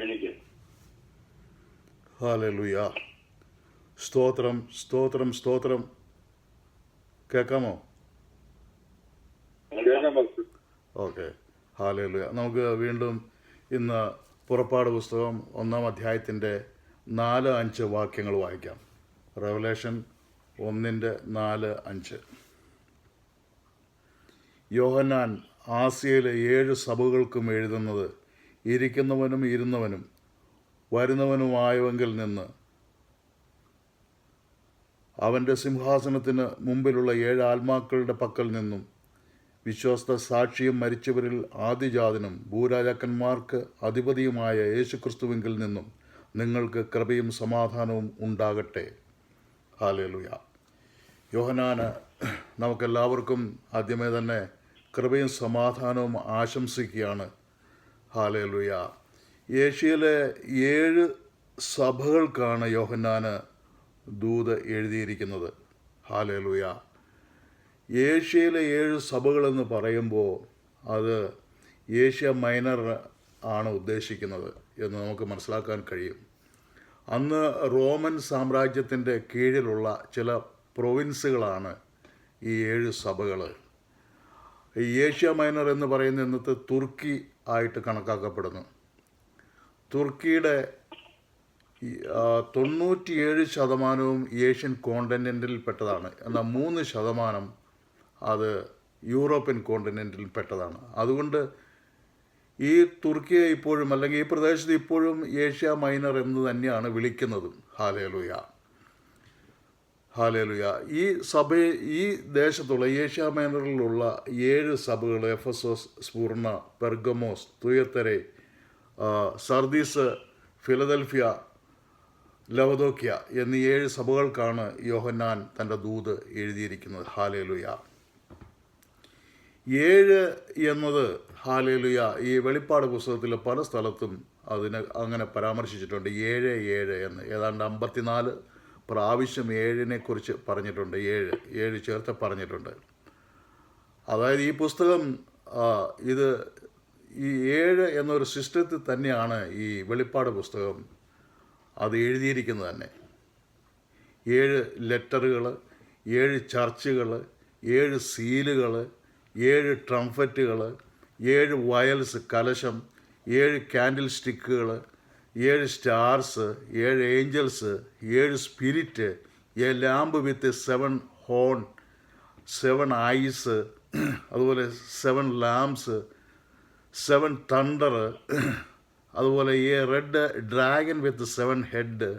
എനിക്ക്. ഹല്ലേലൂയ. സ്തോത്രം, സ്തോത്രം, സ്തോത്രം. കേൾക്കാമോ? കേൾക്കാം പാസ്റ്റർ. ഓക്കെ. ഹല്ലേലൂയ. നമുക്ക് വീണ്ടും ഇന്ന് പുറപ്പാട് പുസ്തകം 1-ാം അധ്യായത്തിൻ്റെ 4-5 വാക്യങ്ങൾ വായിക്കാം. റെവലേഷൻ 1:4-5. യോഹന്നാൻ ആസിയയിലെ 7 സഭകൾക്കും എഴുതുന്നത്, ഇരിക്കുന്നവനും ഇരുന്നവനും വരുന്നവനുമായവങ്കിൽ നിന്ന് അവൻ്റെ സിംഹാസനത്തിന് മുമ്പിലുള്ള 7 ആത്മാക്കളുടെ പക്കൽ നിന്നും വിശ്വസ്ത സാക്ഷിയും മരിച്ചവരിൽ ആദിജാതനും ഭൂരാജാക്കന്മാർക്ക് അധിപതിയുമായ യേശുക്രിസ്തുവിങ്കിൽ നിന്നും നിങ്ങൾക്ക് കൃപയും സമാധാനവും ഉണ്ടാകട്ടെ. ഹല്ലേലൂയ. യോഹന്നാന് നമുക്കെല്ലാവർക്കും ആദ്യമേ തന്നെ കൃപയും സമാധാനവും ആശംസിക്കുകയാണ്. ഹല്ലേലൂയ. ഏഷ്യയിലെ 7 സഭകൾക്കാണ് യോഹന്നാന് ദൂത് എഴുതിയിരിക്കുന്നത്. ഹല്ലേലൂയ. ഏഷ്യയിലെ 7 സഭകളെന്ന് പറയുമ്പോൾ അത് ഏഷ്യ മൈനർ ആണ് ഉദ്ദേശിക്കുന്നത് എന്ന് നമുക്ക് മനസ്സിലാക്കാൻ കഴിയും. അന്ന് റോമൻ സാമ്രാജ്യത്തിൻ്റെ കീഴിലുള്ള ചില പ്രൊവിൻസുകളാണ് ഈ 7 സഭകൾ. ഈ ഏഷ്യ മൈനർ എന്ന് പറയുന്ന ഇന്നത്തെ തുർക്കി ആയിട്ട് കണക്കാക്കപ്പെടുന്നു. തുർക്കിയുടെ 97% ഏഷ്യൻ കോണ്ടിനെൻറ്റിൽ പെട്ടതാണ്. എന്നാൽ 3% അത് യൂറോപ്യൻ കോണ്ടിനെൻറ്റിൽ പെട്ടതാണ്. അതുകൊണ്ട് ഈ തുർക്കിയെ ഇപ്പോഴും, അല്ലെങ്കിൽ ഈ പ്രദേശത്ത് ഇപ്പോഴും ഏഷ്യ മൈനർ എന്ന് തന്നെയാണ് വിളിക്കുന്നത്. ഹല്ലേലൂയ. ഹല്ലേലൂയ. ഈ ദേശത്തുള്ള ഏഷ്യ മൈനറിലുള്ള 7 സഭകൾ, എഫെസോസ്, സ്മുർണ, പെർഗമോസ്, തുയത്തരെ, സർദീസ്, ഫിലദൽഫിയ, ലവദോക്യ എന്നീ 7 സഭകൾക്കാണ് യോഹന്നാൻ തൻ്റെ ദൂത് എഴുതിയിരിക്കുന്നത്. ഹല്ലേലൂയ. 7 എന്നത്, ഹല്ലേലൂയ, ഈ വെളിപ്പാട് പുസ്തകത്തിൽ പല സ്ഥലത്തും അതിന് അങ്ങനെ പരാമർശിച്ചിട്ടുണ്ട്. 7 എന്ന് ഏതാണ്ട് 54 പ്രാവശ്യം 7-നെ കുറിച്ച് പറഞ്ഞിട്ടുണ്ട്. 7 ചേർത്ത് പറഞ്ഞിട്ടുണ്ട്. അതായത് ഈ പുസ്തകം ഇത് ഈ 7 എന്നൊരു സിസ്റ്റത്തിൽ തന്നെയാണ് ഈ വെളിപ്പാട് പുസ്തകം അത് എഴുതിയിരിക്കുന്നത് തന്നെ. 7 ലെറ്ററുകൾ, 7 ചർച്ചുകൾ, 7 സീലുകൾ, 7 ട്രംഫറ്റുകൾ, 7 വയൽസ് കലശം, 7 കാൻഡിൽ സ്റ്റിക്കുകൾ, 7 stars, 7 angels, 7 spirit, a lamp with 7 horn, 7 eyes, അതുപോലെ 7 ലാംപ്സ്, 7 തണ്ടർ, അതുപോലെ ഈ റെഡ് ഡ്രാഗൺ വിത്ത് 7 ഹെഡ്,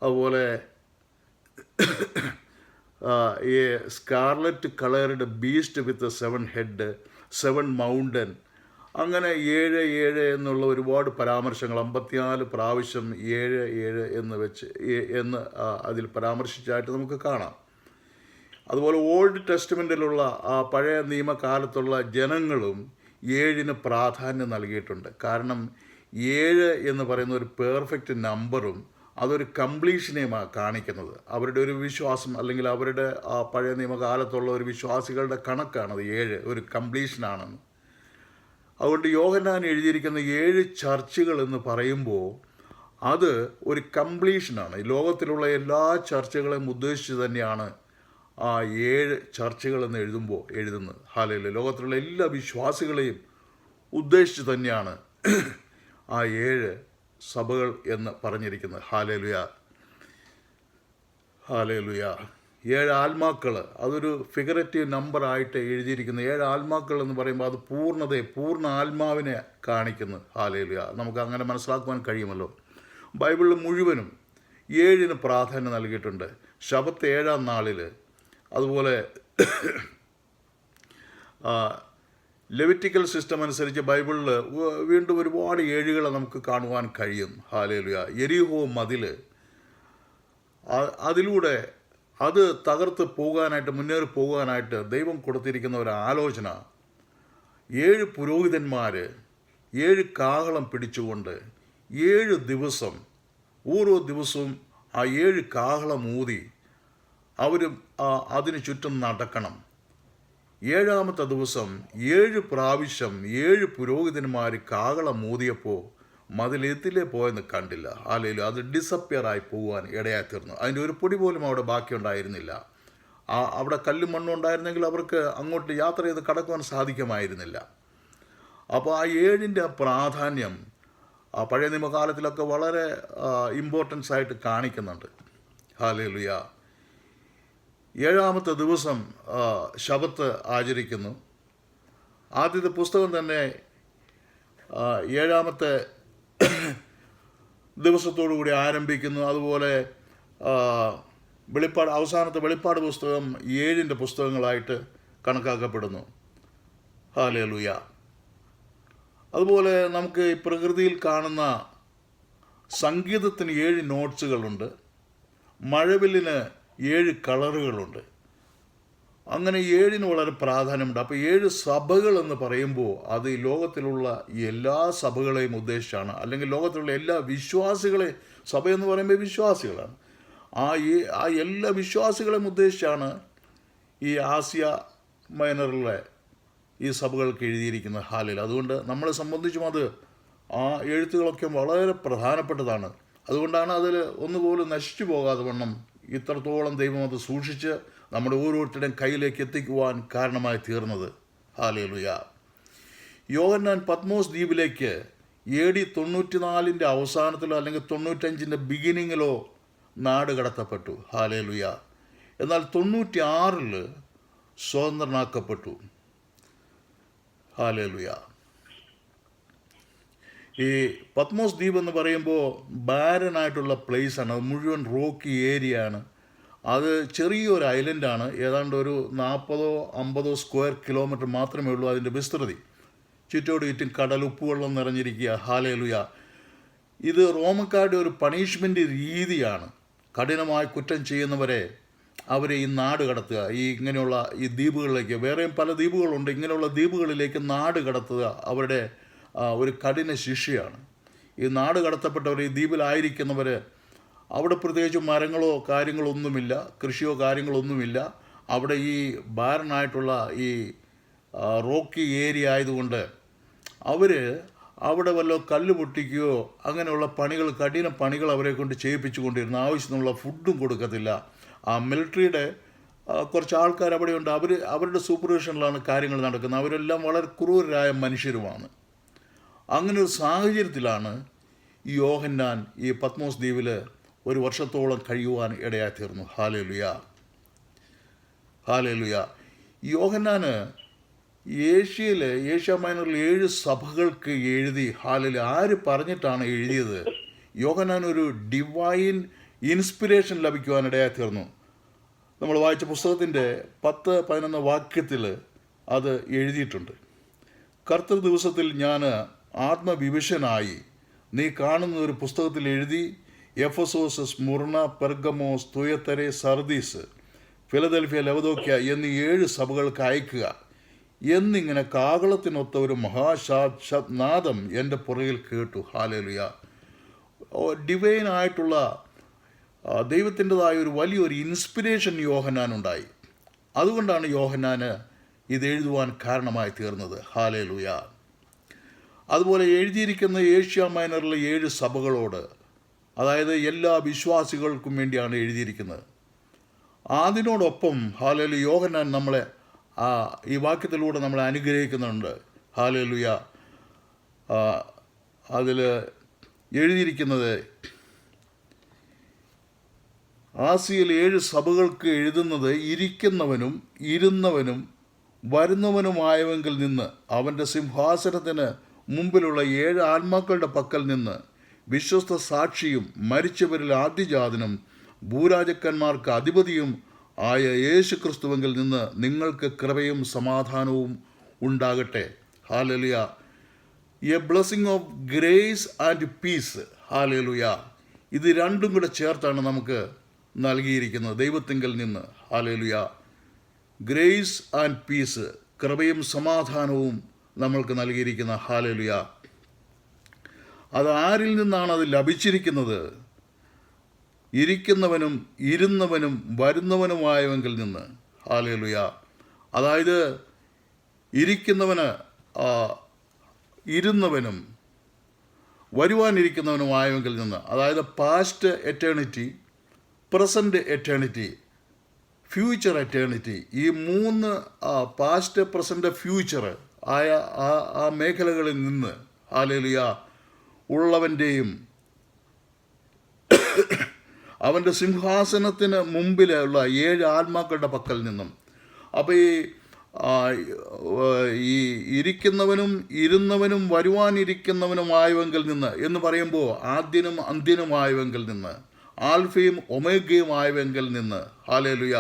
അതുപോലെ ഈ സ്കാർലറ്റ് കളേർഡ് ബീസ്റ്റ് വിത്ത് 7 ഹെഡ്, 7 മൗണ്ടൻ. അങ്ങനെ 7 എന്നുള്ള ഒരുപാട് പരാമർശങ്ങൾ 54 പ്രാവശ്യം 7 എന്ന് അതിൽ പരാമർശിച്ചായിട്ട് നമുക്ക് കാണാം. അതുപോലെ ഓൾഡ് ടെസ്റ്റ്മെൻറ്റിലുള്ള പഴയ നിയമകാലത്തുള്ള ജനങ്ങളും 7-ന് പ്രാധാന്യം നൽകിയിട്ടുണ്ട്. കാരണം 7 എന്ന് പറയുന്ന ഒരു പെർഫെക്റ്റ് നമ്പറും അതൊരു കംപ്ലീഷനെയുമാണ് കാണിക്കുന്നത്. അവരുടെ ഒരു വിശ്വാസം, അല്ലെങ്കിൽ അവരുടെ പഴയ നിയമകാലത്തുള്ള ഒരു വിശ്വാസികളുടെ കണക്കാണത് 7 ഒരു കംപ്ലീഷനാണെന്ന്. അതുകൊണ്ട് യോഹന്നാൻ എഴുതിയിരിക്കുന്ന 7 ചർച്ചുകൾ എന്ന് പറയുമ്പോൾ അത് ഒരു കംപ്ലീഷനാണ്. ലോകത്തിലുള്ള എല്ലാ ചർച്ചുകളെയും ഉദ്ദേശിച്ച് തന്നെയാണ് ആ 7 ചർച്ചുകൾ എന്ന് എഴുതുന്നത്. ഹല്ലേലൂയ. ലോകത്തിലുള്ള എല്ലാ വിശ്വാസികളെയും ഉദ്ദേശിച്ച് തന്നെയാണ് ആ 7 സഭകൾ എന്ന് പറഞ്ഞിരിക്കുന്നത്. ഹല്ലേലൂയ. ഹല്ലേലൂയ. 7 ആത്മാക്കൾ, അതൊരു ഫിഗറേറ്റീവ് നമ്പറായിട്ട് എഴുതിയിരിക്കുന്ന 7 ആത്മാക്കൾ എന്ന് പറയുമ്പോൾ അത് പൂർണ്ണ ആത്മാവിനെ കാണിക്കുന്നു. ഹല്ലേലൂയ. നമുക്ക് അങ്ങനെ മനസ്സിലാക്കുവാൻ കഴിയുമല്ലോ. ബൈബിളിൽ മുഴുവനും 7-ന് പ്രാധാന്യം നൽകിയിട്ടുണ്ട്. ശബത്ത് 7-ാം നാളിൽ, അതുപോലെ ലെവിറ്റിക്കൽ സിസ്റ്റം അനുസരിച്ച് ബൈബിളിൽ വീണ്ടും ഒരുപാട് 7 നമുക്ക് കാണുവാൻ കഴിയും. ഹല്ലേലൂയ. യെരിഹോ മതിൽ, അതിലൂടെ അത് തകർത്ത് മുന്നേറി പോകാനായിട്ട് ദൈവം കൊടുത്തിരിക്കുന്ന ഒരു ആലോചന, 7 പുരോഹിതന്മാർ 7 കാഹളം പിടിച്ചുകൊണ്ട് 7 ദിവസം ഓരോ ദിവസവും ആ 7 കാഹളം ഊതി അവർ അതിന് ചുറ്റും നടക്കണം. 7-ാമത്തെ ദിവസം 7 പ്രാവശ്യം 7 പുരോഹിതന്മാർ കാഹളം ഊതിയപ്പോൾ മതിലെത്തിലേ പോയെന്ന് കണ്ടില്ല. ഹാലേലൂയ. അത് ഡിസപ്പിയർ ആയി പോകുവാൻ ഇടയായിത്തീർന്നു. അതിൻ്റെ ഒരു പൊടി പോലും അവിടെ ബാക്കിയുണ്ടായിരുന്നില്ല. അവിടെ കല്ലും മണ്ണും ഉണ്ടായിരുന്നെങ്കിൽ അവർക്ക് അങ്ങോട്ട് യാത്ര ചെയ്ത് കടക്കുവാൻ സാധിക്കുമായിരുന്നില്ല. അപ്പോൾ ആ 7ൻ്റെ പ്രാധാന്യം പഴയ നിയമകാലത്തിലൊക്കെ വളരെ ഇമ്പോർട്ടൻസ് ആയിട്ട് കാണിക്കുന്നുണ്ട്. ഹല്ലേലൂയ. 7ാമത്തെ ദിവസം ശബത്ത് ആചരിക്കുന്നു. ആദ്യത്തെ പുസ്തകം തന്നെ 7ാമത്തെ ദിവസത്തോടുകൂടി ആരംഭിക്കുന്നു. അതുപോലെ അവസാനത്തെ വെളിപ്പാട് പുസ്തകം 7ൻ്റെ പുസ്തകങ്ങളായിട്ട് കണക്കാക്കപ്പെടുന്നു. ഹല്ലേലൂയ. അതുപോലെ നമുക്ക് ഈ പ്രകൃതിയിൽ കാണുന്ന സംഗീതത്തിന് 7 നോട്ട്സുകളുണ്ട്. മഴവില്ലിന് 7 കളറുകളുണ്ട്. അങ്ങനെ 7ന് വളരെ പ്രാധാന്യമുണ്ട്. അപ്പോൾ 7 സഭകൾ എന്ന് പറയുമ്പോൾ അത് ഈ ലോകത്തിലുള്ള എല്ലാ സഭകളെയും ഉദ്ദേശിച്ചാണ്. അല്ലെങ്കിൽ ലോകത്തിലുള്ള എല്ലാ വിശ്വാസികളെ, സഭയെന്ന് പറയുമ്പോൾ വിശ്വാസികളാണ്, ആ എല്ലാ വിശ്വാസികളെയും ഉദ്ദേശിച്ചാണ് ഈ ആസിയ മൈനറിലെ ഈ സഭകൾക്ക് എഴുതിയിരിക്കുന്ന ഹാലിൽ. അതുകൊണ്ട് നമ്മളെ സംബന്ധിച്ചും അത് ആ എഴുത്തുകളൊക്കെ വളരെ പ്രധാനപ്പെട്ടതാണ്. അതുകൊണ്ടാണ് അതിൽ ഒന്നുപോലും നശിച്ചു പോകാതെ വണ്ണം ഇത്രത്തോളം ദൈവം അത് സൂക്ഷിച്ച് നമ്മുടെ ഓരോരുത്തരുടെയും കയ്യിലേക്ക് എത്തിക്കുവാൻ കാരണമായി തീർന്നത്. ഹല്ലേലൂയ. യോഹന്നാൻ പത്മോസ് ദ്വീപിലേക്ക് AD 94 അവസാനത്തിലോ അല്ലെങ്കിൽ 95 ബിഗിനിങ്ങിലോ നാട് കടത്തപ്പെട്ടു. ഹല്ലേലൂയ. എന്നാൽ 96 സ്വതന്ത്രനാക്കപ്പെട്ടു. ഹല്ലേലൂയ. ഈ പത്മോസ് ദ്വീപ് എന്ന് പറയുമ്പോൾ ബാരനായിട്ടുള്ള പ്ലേസാണ്. അത് മുഴുവൻ റോക്കി ഏരിയ ആണ്. അത് ചെറിയൊരു ഐലൻഡാണ്. ഏതാണ്ട് ഒരു 40-50 സ്ക്വയർ കിലോമീറ്റർ മാത്രമേ ഉള്ളൂ അതിൻ്റെ വിസ്തൃതി. ചുറ്റോട് ചുറ്റും കടൽ, ഉപ്പുവെള്ളം നിറഞ്ഞിരിക്കുക. ഹാലേലുയ. ഇത് റോമക്കാരുടെ ഒരു പണിഷ്മെൻ്റ് രീതിയാണ്. കഠിനമായ കുറ്റം ചെയ്യുന്നവരെ അവരെ ഈ നാട് കടത്തുക, ഇങ്ങനെയുള്ള ഈ ദ്വീപുകളിലേക്ക്. വേറെയും പല ദ്വീപുകളുണ്ട്. ഇങ്ങനെയുള്ള ദ്വീപുകളിലേക്ക് നാട് കടത്തുക അവരുടെ ഒരു കഠിന ശിക്ഷയാണ്. ഈ നാട് കടത്തപ്പെട്ടവർ, ഈ ദ്വീപിലായിരിക്കുന്നവർ, അവിടെ പ്രത്യേകിച്ച് മരങ്ങളോ കാര്യങ്ങളോ ഒന്നുമില്ല, കൃഷിയോ കാര്യങ്ങളൊന്നുമില്ല. അവിടെ ഈ ബാരനായിട്ടുള്ള ഈ റോക്കി ഏരിയ ആയതുകൊണ്ട് അവർ അവിടെ വല്ല കല്ല് പൊട്ടിക്കുകയോ അങ്ങനെയുള്ള പണികൾ, കഠിന പണികൾ അവരെ കൊണ്ട് ചെയ്യിപ്പിച്ചു കൊണ്ടിരുന്നു. ആവശ്യത്തിനുള്ള ഫുഡും കൊടുക്കത്തില്ല. ആ മിലിറ്ററിയുടെ കുറച്ച് ആൾക്കാർ അവിടെയുണ്ട്. അവരുടെ സൂപ്പർവിഷനിലാണ് കാര്യങ്ങൾ നടക്കുന്നത്. അവരെല്ലാം വളരെ ക്രൂരരായ മനുഷ്യരുമാണ്. അങ്ങനെ ഒരു സാഹചര്യത്തിലാണ് ഈ യോഹന്നാൻ ഈ പത്മോസ് ദ്വീപിൽ 1 വർഷത്തോളം കഴിയുവാൻ ഇടയായിത്തീർന്നു. ഹല്ലേലൂയ. ഹല്ലേലൂയ. യോഹന്നാന് ഏഷ്യ മൈനറിൽ 7 സഭകൾക്ക് എഴുതി. ഹല്ലേലൂയ. ആര് പറഞ്ഞിട്ടാണ് എഴുതിയത്? യോഹന്നാൻ ഒരു ഡിവൈൻ ഇൻസ്പിരേഷൻ ലഭിക്കുവാനിടയായിത്തീർന്നു. നമ്മൾ വായിച്ച പുസ്തകത്തിൻ്റെ 10-11 വാക്യത്തിൽ അത് എഴുതിയിട്ടുണ്ട്. കർത്തൃ ദിവസത്തിൽ ഞാൻ ആത്മവിവശനായി നീ കാണുന്ന ഒരു പുസ്തകത്തിൽ എഴുതി, എഫസോസ്, സ്മുർണ, പെർഗമോസ്, തുയത്തരെ, സർദീസ്, ഫിലദൽഫിയ, ലവദോക്യ എന്നീ 7 സഭകൾക്ക് അയക്കുക എന്നിങ്ങനെ കാഹളത്തിനൊത്ത ഒരു മഹാനാദം എൻ്റെ പുറകിൽ കേട്ടു. ഹല്ലേലൂയ. ഡിവൈനായിട്ടുള്ള ദൈവത്തിൻ്റെതായ ഒരു വലിയൊരു ഇൻസ്പിരേഷൻ യോഹന്നാനുണ്ടായി. അതുകൊണ്ടാണ് യോഹന്നാന് ഇത് എഴുതുവാൻ കാരണമായി തീർന്നത്. ഹല്ലേലൂയ. അതുപോലെ എഴുതിയിരിക്കുന്ന ഏഷ്യ മൈനറിലെ 7 സഭകളോട്, അതായത് എല്ലാ വിശ്വാസികൾക്കും വേണ്ടിയാണ് എഴുതിയിരിക്കുന്നത്. അതിനോടൊപ്പം ഹല്ലേലൂയ യോഹന്നാൻ നമ്മളെ ഈ വാക്യത്തിലൂടെ നമ്മളെ അനുഗ്രഹിക്കുന്നുണ്ട്. ഹല്ലേലൂയ. അതിൽ എഴുതിയിരിക്കുന്നത്, ആസിയയിൽ 7 സഭകൾക്ക് എഴുതുന്നത് ഇരിക്കുന്നവനും ഇരുന്നവനും വരുന്നവനുമായവങ്കിൽ നിന്ന് അവൻ്റെ സിംഹാസനത്തിന് മുമ്പിലുള്ള 7 ആത്മാക്കളുടെ പക്കൽ നിന്ന് വിശ്വസ്ത സാക്ഷിയും മരിച്ചവരിൽ ആദ്യജാതനും ഭൂരാജക്കന്മാർക്ക് അധിപതിയും ആയ യേശു ക്രിസ്തുവെങ്കിൽ നിന്ന് നിങ്ങൾക്ക് കൃപയും സമാധാനവും ഉണ്ടാകട്ടെ. Hallelujah. A blessing of grace and piece. Hallelujah. ഇത് രണ്ടും കൂടെ ചേർത്താണ് നമുക്ക് നൽകിയിരിക്കുന്നത് ദൈവത്തിങ്കൽ നിന്ന്. ഹല്ലേലൂയ. ഗ്രേസ് ആൻഡ് പീസ്, കൃപയും സമാധാനവും നമ്മൾക്ക് നൽകിയിരിക്കുന്ന. ഹല്ലേലൂയ. അത് ആരിൽ നിന്നാണ് അത് ലഭിച്ചിരിക്കുന്നത്? ഇരിക്കുന്നവനും ഇരുന്നവനും വരുന്നവനുമായവെങ്കിൽ നിന്ന്. ഹല്ലേലൂയ. അതായത് ഇരിക്കുന്നവന് ഇരുന്നവനും വരുവാനിരിക്കുന്നവനുമായവങ്കിൽ നിന്ന്. അതായത് past eternity, present eternity, future eternity. ഈ മൂന്ന് പാസ്റ്റ്, പ്രസൻറ്റ്, ഫ്യൂച്ചർ ആയ ആ മേഖലകളിൽ നിന്ന് ഹല്ലേലൂയ ഉള്ളവൻ്റെയും അവൻ്റെ സിംഹാസനത്തിന് മുമ്പിലുള്ള 7 ആത്മാക്കളുടെ പക്കൽ നിന്നും. അപ്പോൾ ഈ ഇരിക്കുന്നവനും ഇരുന്നവനും വരുവാനിരിക്കുന്നവനുമായവങ്കിൽ നിന്ന് എന്ന് പറയുമ്പോൾ ആദ്യനും അന്ത്യനുമായവങ്കിൽ നിന്ന്, ആൽഫയും ഒമേഗയും ആയവങ്കിൽ നിന്ന്. Hallelujah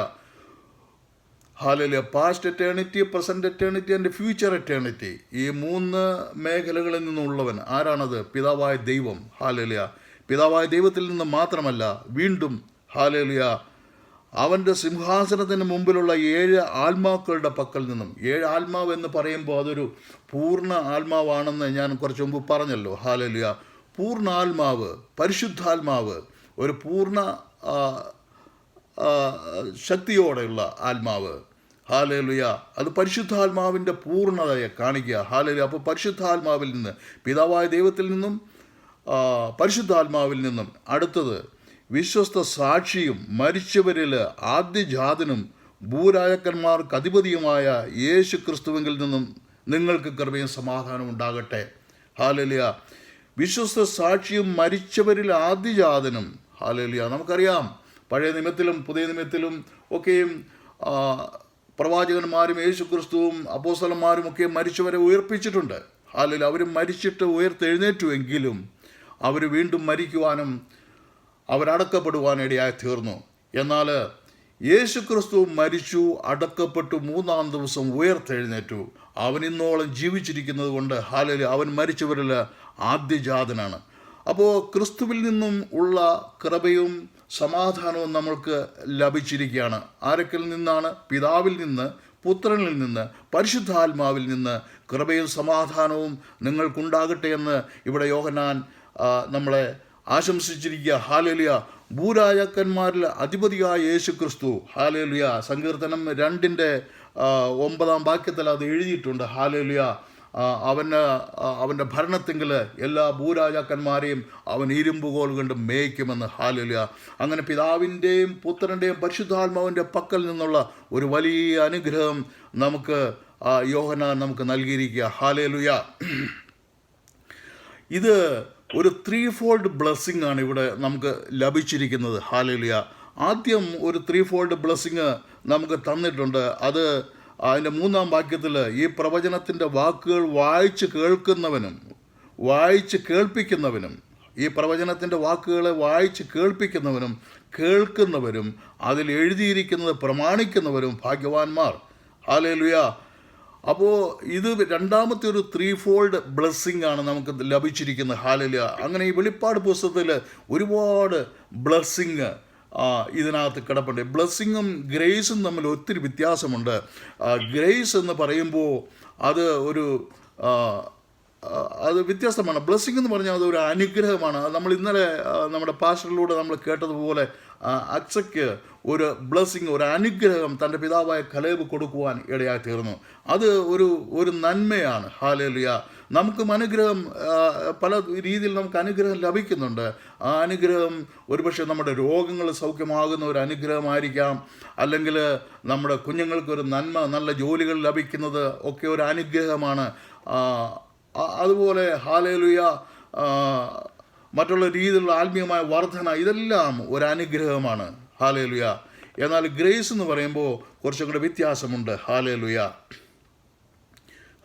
hallelujah. Past eternity, present eternity and future eternity, ഈ 3 മേഖലകളിൽ നിന്നുള്ളവൻ ആരാണത്? പിതാവായ ദൈവം. ഹല്ലേലൂയ. പിതാവായ ദൈവത്തിൽ നിന്ന് മാത്രമല്ല, വീണ്ടും ഹല്ലേലൂയ അവൻ്റെ സിംഹാസനത്തിന് മുമ്പിലുള്ള 7 ആത്മാക്കളുടെ പക്കൽ നിന്നും. 7 ആത്മാവ് എന്ന് പറയുമ്പോൾ അതൊരു പൂർണ്ണ ആത്മാവാണെന്ന് ഞാൻ കുറച്ച് മുമ്പ് പറഞ്ഞല്ലോ. ഹല്ലേലൂയ. പൂർണ്ണ ആത്മാവ്, പരിശുദ്ധാത്മാവ്, ഒരു പൂർണ്ണ ശക്തിയോടെയുള്ള ആത്മാവ്. ഹല്ലേലൂയ. അത് പരിശുദ്ധാത്മാവിൻ്റെ പൂർണ്ണതയെ കാണിക്കുക. ഹല്ലേലൂയ. അപ്പോൾ പരിശുദ്ധാത്മാവിൽ നിന്ന്, പിതാവായ ദൈവത്തിൽ നിന്നും പരിശുദ്ധാത്മാവിൽ നിന്നും. അടുത്തത് വിശ്വസ്ത സാക്ഷിയും മരിച്ചവരിൽ ആദ്യജാതനും ഭൂരാജക്കന്മാർക്ക് അധിപതിയുമായ യേശു ക്രിസ്തുവിൽ നിന്നും നിങ്ങൾക്ക് കൃപയും സമാധാനം ഉണ്ടാകട്ടെ. ഹല്ലേലൂയ. വിശ്വസ്ത സാക്ഷിയും മരിച്ചവരിൽ ആദ്യജാതനും. ഹല്ലേലൂയ. നമുക്കറിയാം, പഴയ നിയമത്തിലും പുതിയ നിയമത്തിലും ഒക്കെയും പ്രവാചകന്മാരും യേശു ക്രിസ്തുവും അപ്പോസ്തലന്മാരും ഒക്കെ മരിച്ചവരെ ഉയർപ്പിച്ചിട്ടുണ്ട്. ഹല്ലേലൂയ. അവർ മരിച്ചിട്ട് ഉയർത്തെഴുന്നേറ്റുവെങ്കിലും അവർ വീണ്ടും മരിക്കുവാനും അവരടക്കപ്പെടുവാനിടയായി തീർന്നു. എന്നാൽ യേശു ക്രിസ്തു മരിച്ചു, അടക്കപ്പെട്ടു, 3-ാം ദിവസം ഉയർത്തെഴുന്നേറ്റു. അവൻ ഇന്നോളം ജീവിച്ചിരിക്കുന്നത് കൊണ്ട് ഹല്ലേലൂയ അവൻ മരിച്ചവരിൽ ആദ്യജാതനാണ്. അപ്പോൾ ക്രിസ്തുവിൽ നിന്നും ഉള്ള കൃപയും സമാധാനവും നമ്മൾക്ക് ലഭിച്ചിരിക്കുകയാണ്. ആരൊക്കെ നിന്നാണ്? പിതാവിൽ നിന്ന്, പുത്രനിൽ നിന്ന്, പരിശുദ്ധാത്മാവിൽ നിന്ന് കൃപയും സമാധാനവും നിങ്ങൾക്കുണ്ടാകട്ടെ എന്ന് ഇവിടെ യോഹന്നാൻ നമ്മളെ ആശംസിച്ചിരിക്കുക. ഹല്ലേലൂയ. ഭൂരാജാക്കന്മാരിൽ അധിപതിയായ യേശു ക്രിസ്തു. ഹല്ലേലൂയ. സങ്കീർത്തനം 2:9 വാക്യത്തിൽ അത് എഴുതിയിട്ടുണ്ട്. ഹല്ലേലൂയ. അവൻ്റെ ഭരണത്തിങ്കിൽ എല്ലാ ഭൂരാജാക്കന്മാരെയും അവൻ ഇരുമ്പുകോൽ കൊണ്ട് മേയ്ക്കുമെന്ന്. ഹല്ലേലൂയ. അങ്ങനെ പിതാവിൻ്റെയും പുത്രൻ്റെയും പരിശുദ്ധാത്മാവിൻ്റെ പക്കൽ നിന്നുള്ള ഒരു വലിയ അനുഗ്രഹം നമുക്ക് യോഹന്നാൻ നമുക്ക് നൽകിയിരിക്കുക. ഹല്ലേലൂയ. ഇത് ഒരു 3-fold ബ്ലെസ്സിങ് ആണ് ഇവിടെ നമുക്ക് ലഭിച്ചിരിക്കുന്നത്. ഹല്ലേലൂയ. ആദ്യം ഒരു 3-fold ബ്ലെസ്സിങ് നമുക്ക് തന്നിട്ടുണ്ട്. അത് അതിൻ്റെ 3-ാം വാക്യത്തിൽ ഈ പ്രവചനത്തിൻ്റെ വാക്കുകൾ വായിച്ച് കേൾപ്പിക്കുന്നവനും ഈ പ്രവചനത്തിൻ്റെ വാക്കുകളെ വായിച്ച് കേൾക്കുന്നവരും അതിൽ എഴുതിയിരിക്കുന്നത് പ്രമാണിക്കുന്നവരും ഭാഗ്യവാന്മാർ. ഹല്ലേലൂയ. അപ്പോൾ ഇത് രണ്ടാമത്തെ ഒരു 3-fold ബ്ലെസ്സിങ് ആണ് നമുക്ക് ലഭിച്ചിരിക്കുന്നത്. ഹല്ലേലൂയ. അങ്ങനെ ഈ വെളിപ്പാട് പുസ്തകത്തിൽ ഒരുപാട് ബ്ലെസ്സിങ് ഇതിനകത്ത് കിടപ്പുണ്ട്. ബ്ലെസ്സിങ്ങും ഗ്രേസും തമ്മിൽ ഒത്തിരി വ്യത്യാസമുണ്ട്. ഗ്രേസ് എന്ന് പറയുമ്പോൾ അത് വ്യത്യസ്തമാണ്. ബ്ലെസ്സിങ് എന്ന് പറഞ്ഞാൽ അതൊരു അനുഗ്രഹമാണ്. നമ്മൾ ഇന്നലെ നമ്മുടെ പാസ്റ്ററിലൂടെ നമ്മൾ കേട്ടതുപോലെ അക്സയ്ക്ക് ഒരു ബ്ലെസ്സിങ്, ഒരു അനുഗ്രഹം തൻ്റെ പിതാവായ കലേബ് കൊടുക്കുവാൻ ഇടയായി തീർന്നു. അത് ഒരു നന്മയാണ്. ഹല്ലേലൂയ. നമുക്കും അനുഗ്രഹം പല രീതിയിൽ നമുക്ക് അനുഗ്രഹം ലഭിക്കുന്നുണ്ട്. ആ അനുഗ്രഹം ഒരുപക്ഷെ നമ്മുടെ രോഗങ്ങൾ സൗഖ്യമാകുന്ന ഒരു അനുഗ്രഹമായിരിക്കാം, അല്ലെങ്കിൽ നമ്മുടെ കുഞ്ഞുങ്ങൾക്കൊരു നന്മ, നല്ല ജോലികൾ ലഭിക്കുന്നത് ഒക്കെ ഒരു അനുഗ്രഹമാണ്. അതുപോലെ ഹല്ലേലൂയ മറ്റുള്ള രീതിയിലുള്ള ആത്മീയമായ വർധന, ഇതെല്ലാം ഒരു അനുഗ്രഹമാണ്. ഹല്ലേലൂയ. എന്നാൽ ഗ്രേസ് എന്ന് പറയുമ്പോൾ കുറച്ചും കൂടെ വ്യത്യാസമുണ്ട്. ഹല്ലേലൂയ.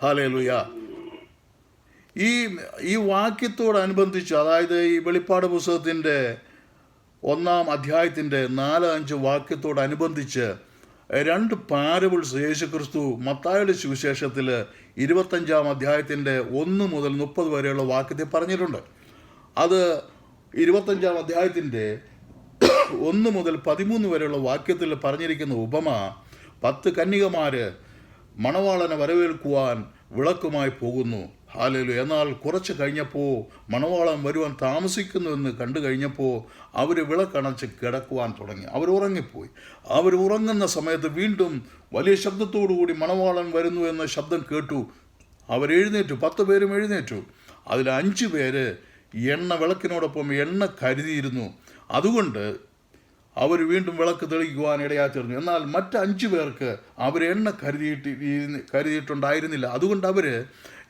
ഹല്ലേലൂയ. ഈ വാക്യത്തോടനുബന്ധിച്ച്, അതായത് ഈ വെളിപ്പാട് പുസ്തകത്തിൻ്റെ 1-ാം അധ്യായത്തിൻ്റെ 4-5 വാക്യത്തോടനുബന്ധിച്ച് 2 പാരബിൾസ് യേശുക്രിസ്തു മത്തായിയുടെ സുവിശേഷത്തിൽ 25-ാം അധ്യായത്തിൻ്റെ 1 മുതൽ 30 വരെയുള്ള വാക്യത്തിൽ പറഞ്ഞിട്ടുണ്ട്. അത് 25-ാം അധ്യായത്തിൻ്റെ 1 മുതൽ 13 വരെയുള്ള വാക്യത്തിൽ പറഞ്ഞിരിക്കുന്ന ഉപമ 10 കന്യകമാർ മണവാളനെ വരവേൽക്കുവാൻ വിളക്കുമായി പോകുന്നു. ഹല്ലേലൂയ. എന്നാൽ കുറച്ച് കഴിഞ്ഞപ്പോൾ മണവാളൻ വരുവാൻ താമസിക്കുന്നുവെന്ന് കണ്ടു കഴിഞ്ഞപ്പോൾ അവർ വിളക്കണച്ച് കിടക്കുവാൻ തുടങ്ങി. അവർ ഉറങ്ങിപ്പോയി. അവർ ഉറങ്ങുന്ന സമയത്ത് വീണ്ടും വലിയ ശബ്ദത്തോടുകൂടി മണവാളൻ വരുന്നു എന്ന ശബ്ദം കേട്ടു. അവർ എഴുന്നേറ്റു. 10 പേരും എഴുന്നേറ്റു. അതിൽ 5 പേര് വിളക്കിനോടൊപ്പം എണ്ണ കരുതിയിരുന്നു. അതുകൊണ്ട് അവർ വീണ്ടും വിളക്ക് തെളിക്കുവാൻ ഇടയായിത്തീർന്നു. എന്നാൽ മറ്റ് 5 പേർക്ക് അവർ എണ്ണ കരുതിയിട്ടുണ്ടായിരുന്നില്ല. അതുകൊണ്ട് അവർ